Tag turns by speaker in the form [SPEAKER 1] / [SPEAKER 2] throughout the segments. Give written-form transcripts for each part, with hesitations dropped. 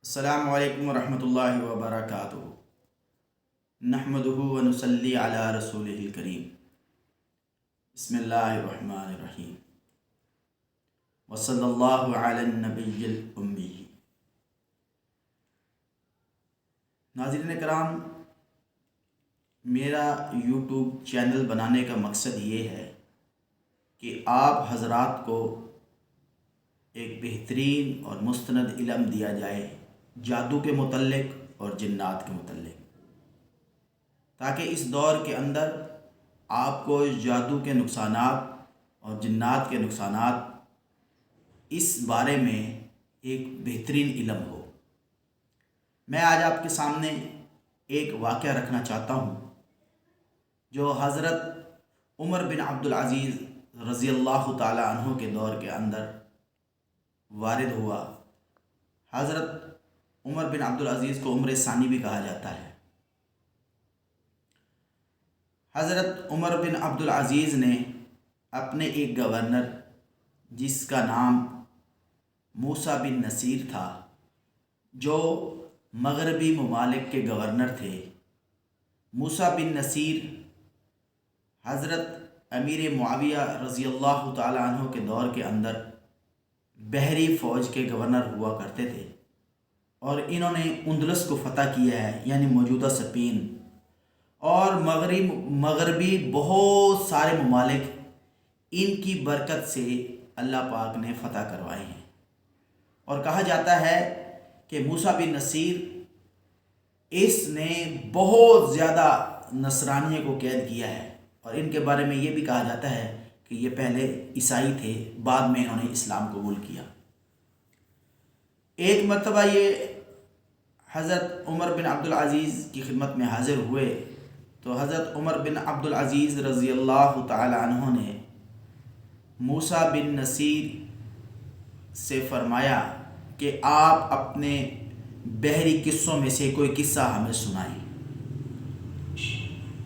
[SPEAKER 1] السلام علیکم ورحمۃ اللہ وبرکاتہ۔ نحمدہ ونصلی علی رسولہ الکریم۔ بسم اللہ الرحمن الرحیم۔ وصلی اللہ علی النبی الامی۔ ناظرین کرام، میرا یوٹیوب چینل بنانے کا مقصد یہ ہے کہ آپ حضرات کو ایک بہترین اور مستند علم دیا جائے جادو کے متعلق اور جنات کے متعلق، تاکہ اس دور کے اندر آپ کو جادو کے نقصانات اور جنات کے نقصانات اس بارے میں ایک بہترین علم ہو۔ میں آج آپ کے سامنے ایک واقعہ رکھنا چاہتا ہوں جو حضرت عمر بن عبدالعزیز رضی اللہ تعالی عنہ کے دور کے اندر وارد ہوا۔ حضرت عمر بن عبدالعزیز کو عمر ثانی بھی کہا جاتا ہے۔ حضرت عمر بن عبدالعزیز نے اپنے ایک گورنر جس کا نام موسیٰ بن نصیر تھا، جو مغربی ممالک کے گورنر تھے۔ موسیٰ بن نصیر حضرت امیر معاویہ رضی اللہ تعالی عنہ کے دور کے اندر بحری فوج کے گورنر ہوا کرتے تھے، اور انہوں نے اندلس کو فتح کیا ہے، یعنی موجودہ اسپین، اور مغربی بہت سارے ممالک ان کی برکت سے اللہ پاک نے فتح کروائے ہیں۔ اور کہا جاتا ہے کہ موسیٰ بن نصیر اس نے بہت زیادہ نصرانیوں کو قید کیا ہے، اور ان کے بارے میں یہ بھی کہا جاتا ہے کہ یہ پہلے عیسائی تھے، بعد میں انہوں نے اسلام قبول کیا۔ ایک مرتبہ یہ حضرت عمر بن عبدالعزیز کی خدمت میں حاضر ہوئے تو حضرت عمر بن عبدالعزیز رضی اللہ تعالی عنہ نے موسیٰ بن نصیر سے فرمایا کہ آپ اپنے بحری قصوں میں سے کوئی قصہ ہمیں سنائیں۔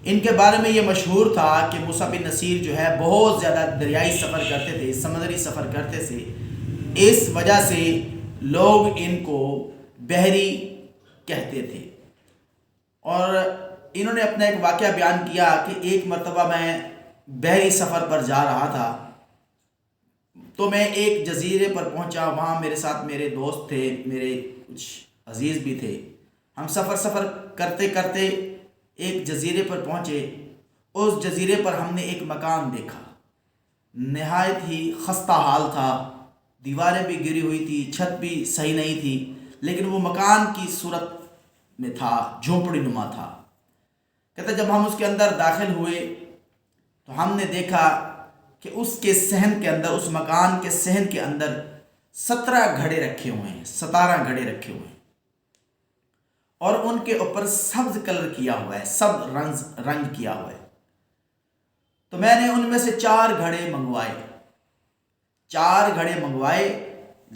[SPEAKER 1] ان کے بارے میں یہ مشہور تھا کہ موسیٰ بن نصیر جو ہے بہت زیادہ دریائی سفر کرتے تھے، سمندری سفر کرتے تھے، اس وجہ سے لوگ ان کو بحری کہتے تھے۔ اور انہوں نے اپنا ایک واقعہ بیان کیا کہ ایک مرتبہ میں بحری سفر پر جا رہا تھا تو میں ایک جزیرے پر پہنچا، وہاں میرے ساتھ میرے دوست تھے، میرے کچھ عزیز بھی تھے۔ ہم سفر کرتے کرتے ایک جزیرے پر پہنچے۔ اس جزیرے پر ہم نے ایک مکان دیکھا، نہایت ہی خستہ حال تھا، دیواریں بھی گری ہوئی تھی، چھت بھی صحیح نہیں تھی، لیکن وہ مکان کی صورت میں تھا، جھونپڑی نما تھا۔ کہتے جب ہم اس کے اندر داخل ہوئے تو ہم نے دیکھا کہ اس کے صحن کے اندر، اس مکان کے صحن کے اندر 17 گھڑے رکھے ہوئے ہیں، 17 گھڑے رکھے ہوئے ہیں، اور ان کے اوپر سبز کلر کیا ہوا ہے، سبز رنگ کیا ہوا ہے۔ تو میں نے ان میں سے 4 گھڑے منگوائے۔ 4 گھڑے منگوائے۔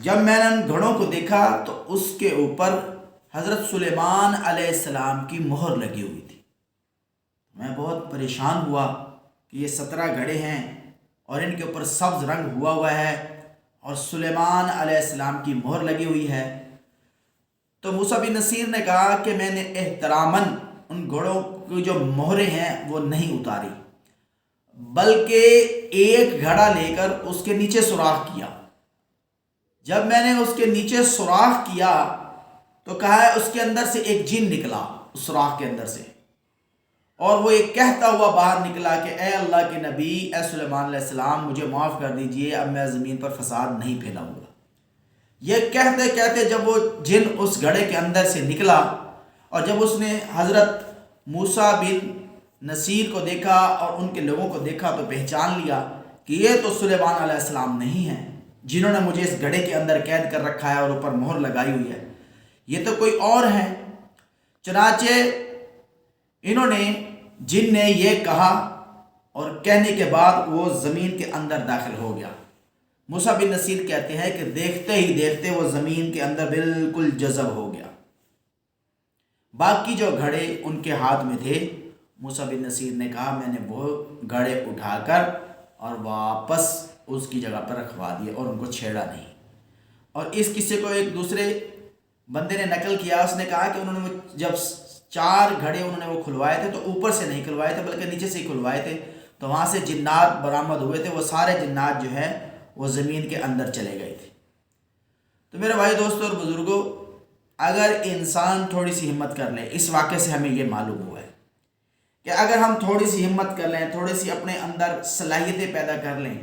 [SPEAKER 1] جب میں نے ان گھڑوں کو دیکھا تو اس کے اوپر حضرت سلیمان علیہ السلام کی مہر لگی ہوئی تھی۔ میں بہت پریشان ہوا کہ یہ 17 گھڑے ہیں اور ان کے اوپر سبز رنگ ہوا ہے اور سلیمان علیہ السلام کی مہر لگی ہوئی ہے۔ تو موسیٰ بن نصیر نے کہا کہ میں نے احتراماً ان گھوڑوں کی جو مہریں ہیں وہ نہیں اتاری، بلکہ ایک گھڑا لے کر اس کے نیچے سوراخ کیا۔ جب میں نے اس کے نیچے سوراخ کیا تو کہا ہے اس کے اندر سے ایک جن نکلا، اس سوراخ کے اندر سے، اور وہ ایک کہتا ہوا باہر نکلا کہ اے اللہ کے نبی، اے سلیمان علیہ السلام، مجھے معاف کر دیجئے، اب میں زمین پر فساد نہیں پھیلاؤں گا۔ یہ کہتے کہتے جب وہ جن اس گھڑے کے اندر سے نکلا اور جب اس نے حضرت موسیٰ بن نصیر کو دیکھا اور ان کے لوگوں کو دیکھا تو پہچان لیا کہ یہ تو سلیمان علیہ السلام نہیں ہیں جنہوں نے مجھے اس گھڑے کے اندر قید کر رکھا ہے اور اوپر مہر لگائی ہوئی ہے، یہ تو کوئی اور ہیں۔ چنانچہ انہوں نے، جن نے یہ کہا اور کہنے کے بعد وہ زمین کے اندر داخل ہو گیا۔ موسیٰ بن نصیر کہتے ہیں کہ دیکھتے ہی دیکھتے وہ زمین کے اندر بالکل جذب ہو گیا۔ باقی جو گھڑے ان کے ہاتھ میں تھے، موسیٰ بن نصیر نے کہا میں نے وہ گھڑے اٹھا کر اور واپس اس کی جگہ پر رکھوا دیے اور ان کو چھیڑا نہیں۔ اور اس قصے کو ایک دوسرے بندے نے نقل کیا، اس نے کہا کہ انہوں نے جب 4 گھڑے انہوں نے وہ کھلوائے تھے تو اوپر سے نہیں کھلوائے تھے بلکہ نیچے سے ہی کھلوائے تھے، تو وہاں سے جنات برآمد ہوئے تھے، وہ سارے جنات جو ہے وہ زمین کے اندر چلے گئے تھے۔ تو میرے بھائی دوستوں اور بزرگوں، اگر انسان تھوڑی سی ہمت کر لے، اس واقعے سے ہمیں یہ معلوم ہوا ہے کہ اگر ہم تھوڑی سی ہمت کر لیں، تھوڑی سی اپنے اندر صلاحیتیں پیدا کر لیں،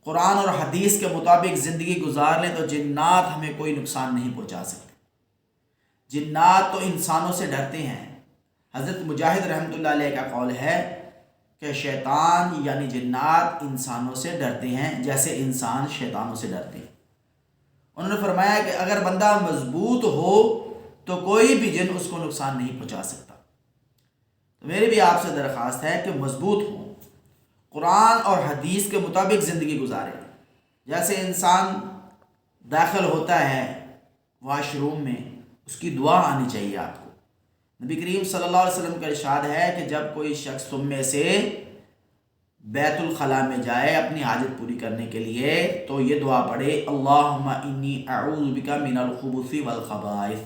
[SPEAKER 1] قرآن اور حدیث کے مطابق زندگی گزار لیں، تو جنات ہمیں کوئی نقصان نہیں پہنچا سکتے۔ جنات تو انسانوں سے ڈرتے ہیں۔ حضرت مجاہد رحمۃ اللہ علیہ کا قول ہے کہ شیطان یعنی جنات انسانوں سے ڈرتے ہیں جیسے انسان شیطانوں سے ڈرتے ہیں۔ انہوں نے فرمایا کہ اگر بندہ مضبوط ہو تو کوئی بھی جن اس کو نقصان نہیں پہنچا سکتا۔ تو میری بھی آپ سے درخواست ہے کہ مضبوط ہوں، قرآن اور حدیث کے مطابق زندگی گزاریں۔ جیسے انسان داخل ہوتا ہے واش روم میں، اس کی دعا آنی چاہیے آپ کو۔ نبی کریم صلی اللہ علیہ وسلم کا ارشاد ہے کہ جب کوئی شخص تم میں سے بیت الخلاء میں جائے اپنی حاجت پوری کرنے کے لیے تو یہ دعا پڑھے، اللہم انی اعوذ بک من الخبث والخبائث۔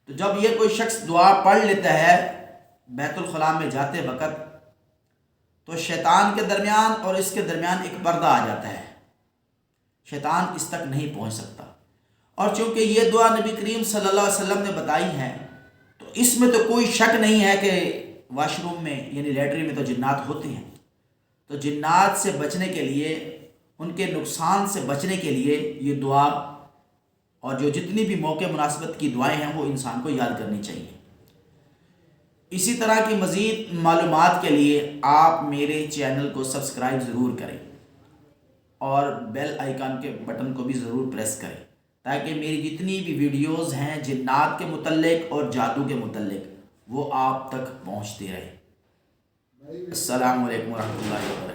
[SPEAKER 1] تو جب یہ کوئی شخص دعا پڑھ لیتا ہے بیت الخلاء میں جاتے وقت، تو شیطان کے درمیان اور اس کے درمیان ایک پردہ آ جاتا ہے، شیطان اس تک نہیں پہنچ سکتا۔ اور چونکہ یہ دعا نبی کریم صلی اللہ علیہ وسلم نے بتائی ہے تو اس میں تو کوئی شک نہیں ہے کہ واش روم میں یعنی لیٹرین میں تو جنات ہوتے ہیں۔ تو جنات سے بچنے کے لیے، ان کے نقصان سے بچنے کے لیے یہ دعا اور جو جتنی بھی موقع مناسبت کی دعائیں ہیں وہ انسان کو یاد کرنی چاہیے۔ اسی طرح کی مزید معلومات کے لیے آپ میرے چینل کو سبسکرائب ضرور کریں اور بیل آئیکن کے بٹن کو بھی ضرور پریس کریں تاکہ میری جتنی بھی ویڈیوز ہیں جنات کے متعلق اور جادو کے متعلق وہ آپ تک پہنچتے رہیں۔ السلام علیکم ورحمۃ اللہ وبرکاتہ۔